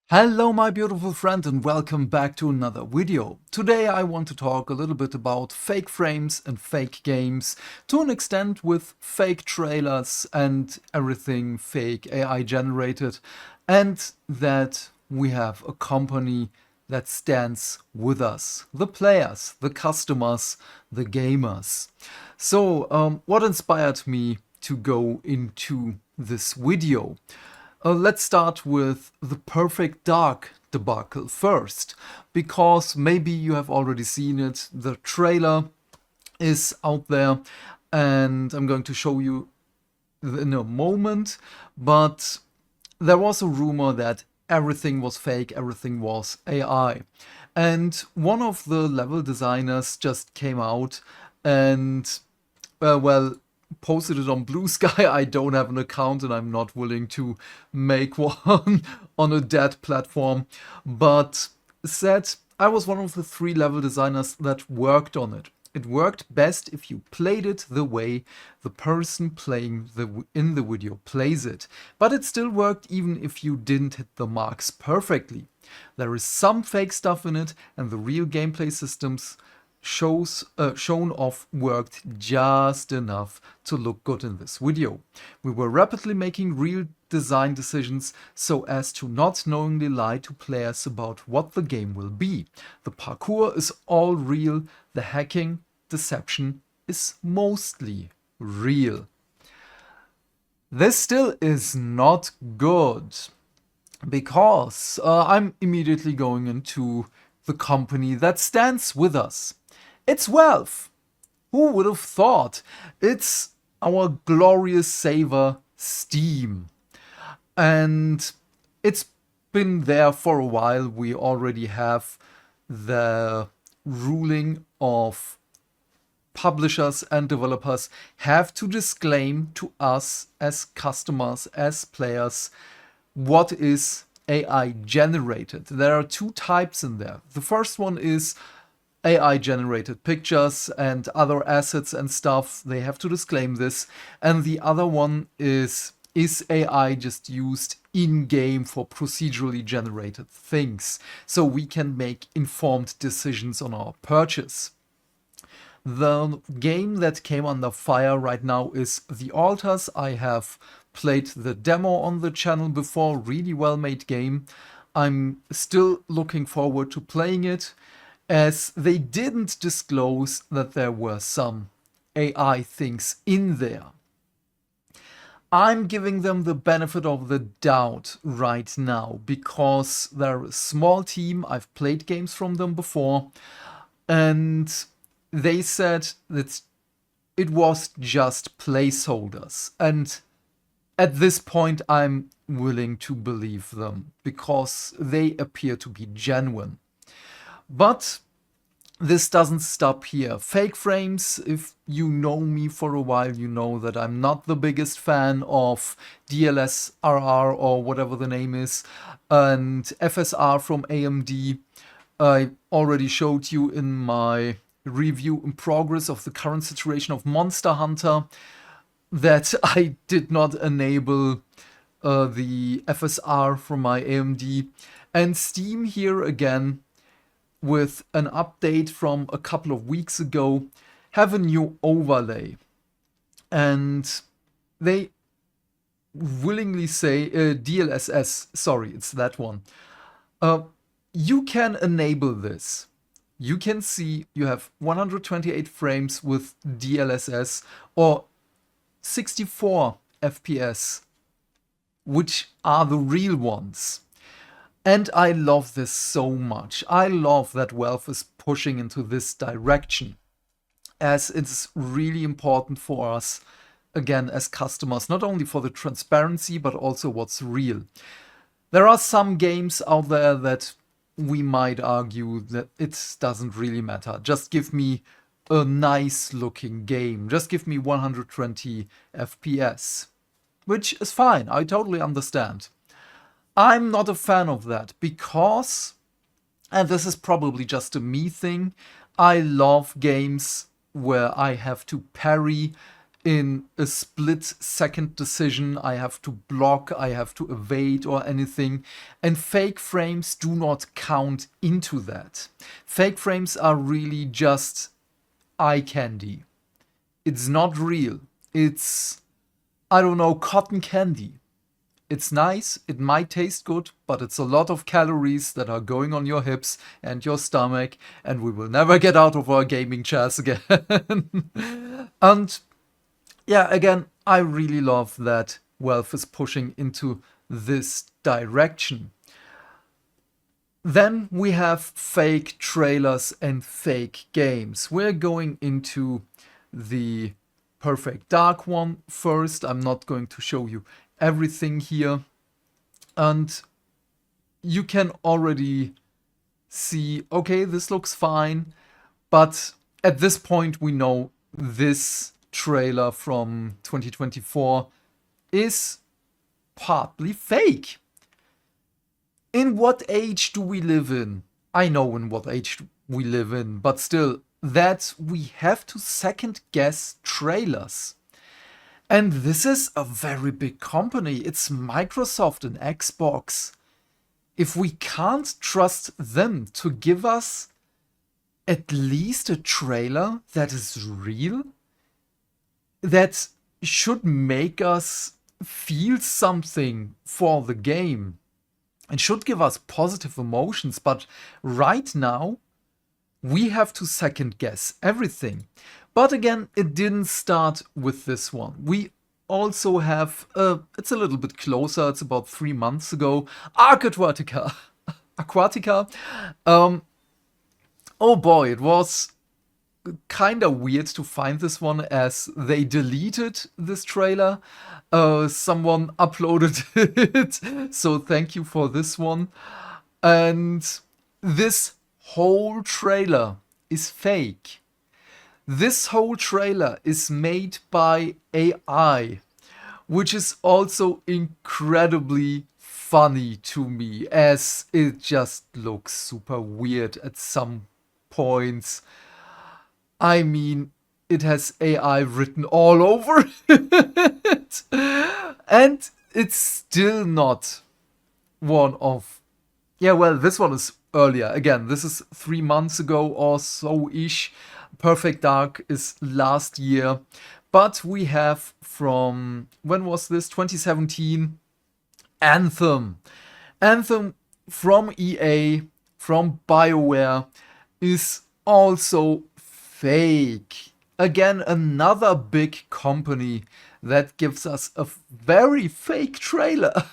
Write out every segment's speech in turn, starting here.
Hello my beautiful friend and welcome back to another video. Today I want to talk a little bit about fake frames and fake games, to an extent with fake trailers and everything fake AI generated, and that we have a company that stands with us, the players, the customers, the gamers. So what inspired me to go into this video? Let's start with the Perfect Dark debacle first, because maybe you have already seen it. The trailer is out there, and I'm going to show you in a moment. But there was a rumor that everything was fake, everything was AI. And one of the level designers just came out and well, posted it on Blue Sky. I don't have an account and I'm not willing to make one on a dead platform, but said I was one of the 3 level designers that worked on it. It worked best if you played it the way the person playing in the video plays it, but it still worked even if you didn't hit the marks perfectly. There is some fake stuff in it, and the real gameplay systems shown off worked just enough to look good in this video. We were rapidly making real design decisions so as to not knowingly lie to players about what the game will be. The parkour is all real, the hacking, deception is mostly real. This still is not good, because I'm immediately going into the company that stands with us. It's Valve. Who would have thought? It's our glorious saver, Steam. And it's been there for a while. We already have the ruling of publishers and developers have to disclaim to us as customers, as players, what is AI generated. There are 2 types in there. The first one is AI generated pictures and other assets and stuff. They have to disclaim this. And the other one is AI just used in-game for procedurally generated things, so we can make informed decisions on our purchase. The game that came under fire right now is The Altars. I have played the demo on the channel before, really well made game. I'm still looking forward to playing it, as they didn't disclose that there were some AI things in there. I'm giving them the benefit of the doubt right now, because they're a small team. I've played games from them before, and they said that it was just placeholders. And at this point, I'm willing to believe them, because they appear to be genuine. But this doesn't stop here. Fake frames, if you know me for a while, you know that I'm not the biggest fan of DLSS or whatever the name is, and FSR from AMD. I already showed you in my review in progress of the current situation of Monster Hunter that I did not enable the FSR from my AMD. And Steam here again, with an update from a couple of weeks ago, have a new overlay. And they willingly say, DLSS, sorry, it's that one. You can enable this. You can see you have 128 frames with DLSS, or 64 FPS, which are the real ones. And I love this so much. I love that Valve is pushing into this direction, as it's really important for us, again, as customers, not only for the transparency, but also what's real. There are some games out there that we might argue that it doesn't really matter. Just give me a nice looking game. Just give me 120 FPS, which is fine. I totally understand. I'm not a fan of that, because, and this is probably just a me thing, I love games where I have to parry in a split-second decision. I have to block, I have to evade or anything. And fake frames do not count into that. Fake frames are really just eye candy. It's not real. It's, I don't know, cotton candy. It's nice, it might taste good, but it's a lot of calories that are going on your hips and your stomach, and we will never get out of our gaming chairs again. And yeah, again, I really love that Valve is pushing into this direction. Then we have fake trailers and fake games. We're going into the Perfect Dark one first. I'm not going to show you everything here. And you can already see, okay, this looks fine. But at this point, we know this trailer from 2024 is partly fake. In what age do we live in? I know in what age we live in, but still, that we have to second guess trailers. And this is a very big company. It's Microsoft and Xbox. If we can't trust them to give us at least a trailer that is real, that should make us feel something for the game and should give us positive emotions. But right now, we have to second guess everything. But again, it didn't start with this one. We also have, it's a little bit closer, it's about 3 months ago, Aquatica. Aquatica. Oh boy, it was kind of weird to find this one as they deleted this trailer. Someone uploaded it, so thank you for this one. And this whole trailer is fake. This whole trailer is made by AI, which is also incredibly funny to me, as it just looks super weird at some points. I mean, it has AI written all over it. And it's still not one of... Yeah, well, this one is earlier. Again, this is 3 months ago or so-ish. Perfect Dark is last year. But we have from... When was this? 2017. Anthem. Anthem from EA, from BioWare, is also fake. Again, another big company that gives us a very fake trailer.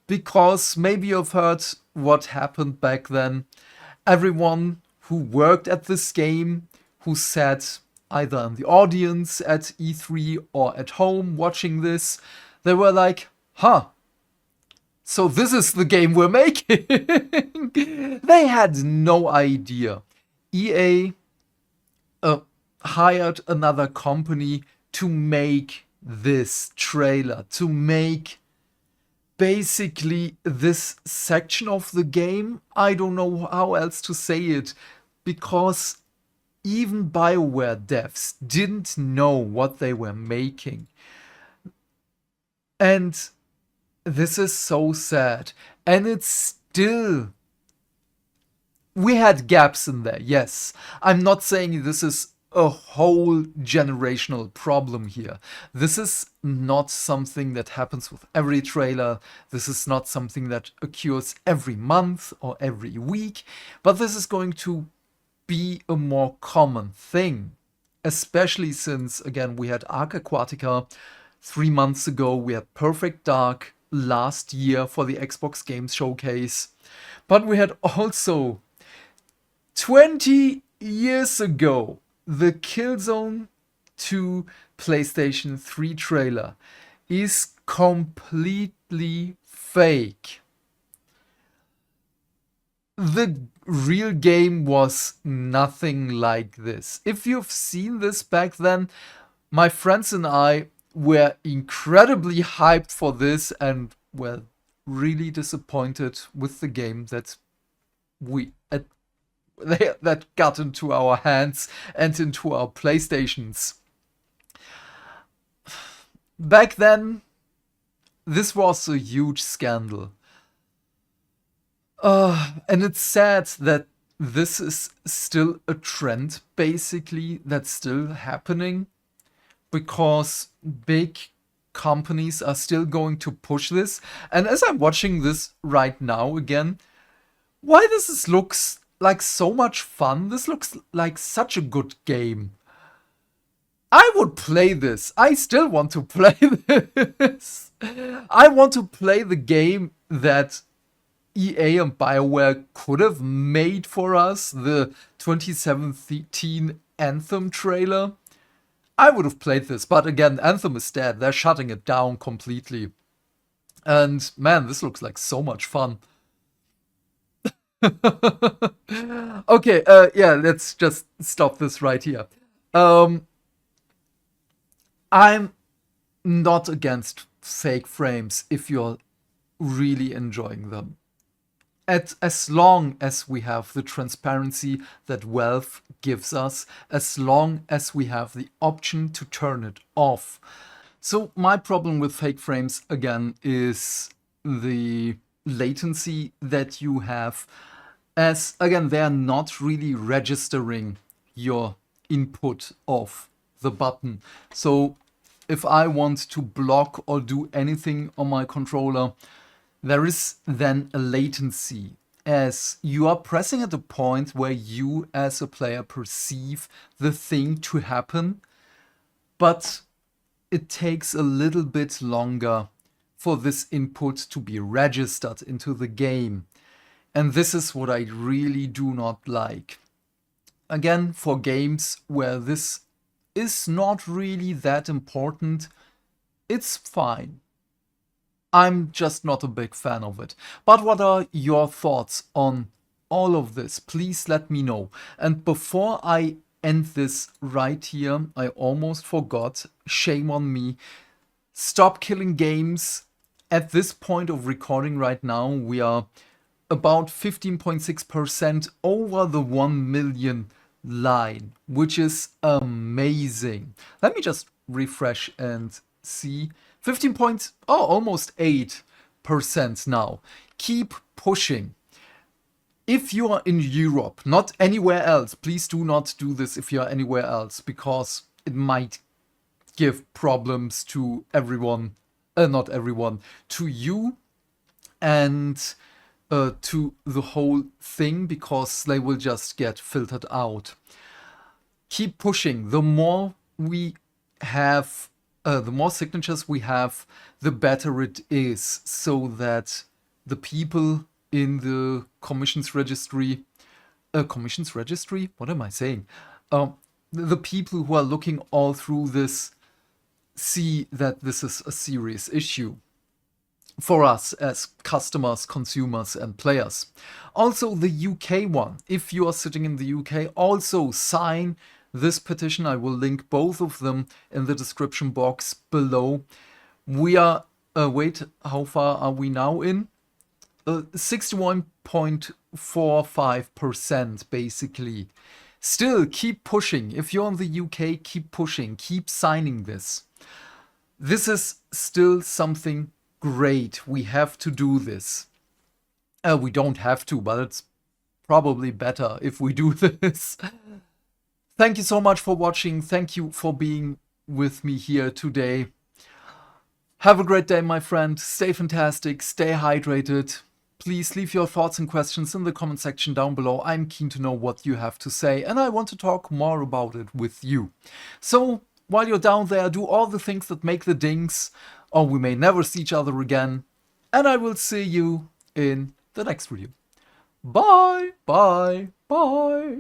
Because maybe you've heard what happened back then. Everyone who worked at this game, who sat either in the audience at E3 or at home watching this, they were like, huh, so this is the game we're making. They had no idea. EA hired another company to make this trailer, to make basically this section of the game. I don't know how else to say it, because even BioWare devs didn't know what they were making. And this is so sad. And it's still... We had gaps in there, yes. I'm not saying this is a whole generational problem here. This is not something that happens with every trailer. This is not something that occurs every month or every week. But this is going to be a more common thing. Especially since, again, we had Ark Aquatica 3 months ago. We had Perfect Dark last year for the Xbox Games Showcase. But we had also 20 years ago the Killzone 2 PlayStation 3 trailer is completely fake. The real game was nothing like this. If you've seen this back then, my friends and I were incredibly hyped for this and were really disappointed with the game that that got into our hands and into our PlayStations. back then, this was a huge scandal. And it's sad that this is still a trend, basically, that's still happening, because big companies are still going to push this. And as I'm watching this right now again, why does this looks like so much fun? This looks like such a good game. I would play this. I still want to play this. I want to play the game that EA and BioWare could have made for us, the 2017 Anthem trailer. I would have played this, but again, Anthem is dead. They're shutting it down completely. And man, this looks like so much fun. Okay, yeah, let's just stop this right here. I'm not against fake frames if you're really enjoying them. As long as we have the transparency that Valve gives us, as long as we have the option to turn it off. So my problem with fake frames, again, is the latency that you have, as, again, they're not really registering your input of the button. So if I want to block or do anything on my controller, there is then a latency, as you are pressing at a point where you as a player perceive the thing to happen, but it takes a little bit longer for this input to be registered into the game. And this is what I really do not like. Again, for games where this is not really that important, it's fine. I'm just not a big fan of it. But what are your thoughts on all of this? Please let me know. And before I end this right here, I almost forgot. Shame on me. Stop killing games. At this point of recording right now, we are about 15.6% over the 1 million line, which is amazing. Let me just refresh and see. 15 points, oh, almost 8% now. Keep pushing. If you are in Europe, not anywhere else, please do not do this if you are anywhere else, because it might give problems to everyone, not everyone, to you and to the whole thing, because they will just get filtered out. Keep pushing. The more we have, the more signatures we have, the better it is, so that the people in the commissions registry, what am I saying? The people who are looking all through this see that this is a serious issue for us as customers, consumers, and players. Also, the UK one. If you are sitting in the UK, also sign this petition. I will link both of them in the description box below. We are, wait, how far are we now in? 61.45% basically. Still, keep pushing. If you're in the UK, keep pushing. Keep signing this. This is still something great. We have to do this. We don't have to, but it's probably better if we do this. Thank you so much for watching. Thank you for being with me here today. Have a great day, my friend. Stay fantastic. Stay hydrated. Please leave your thoughts and questions in the comment section down below. I'm keen to know what you have to say, and I want to talk more about it with you. So, while you're down there, do all the things that make the dings, or we may never see each other again. And I will see you in the next video. Bye, bye, bye.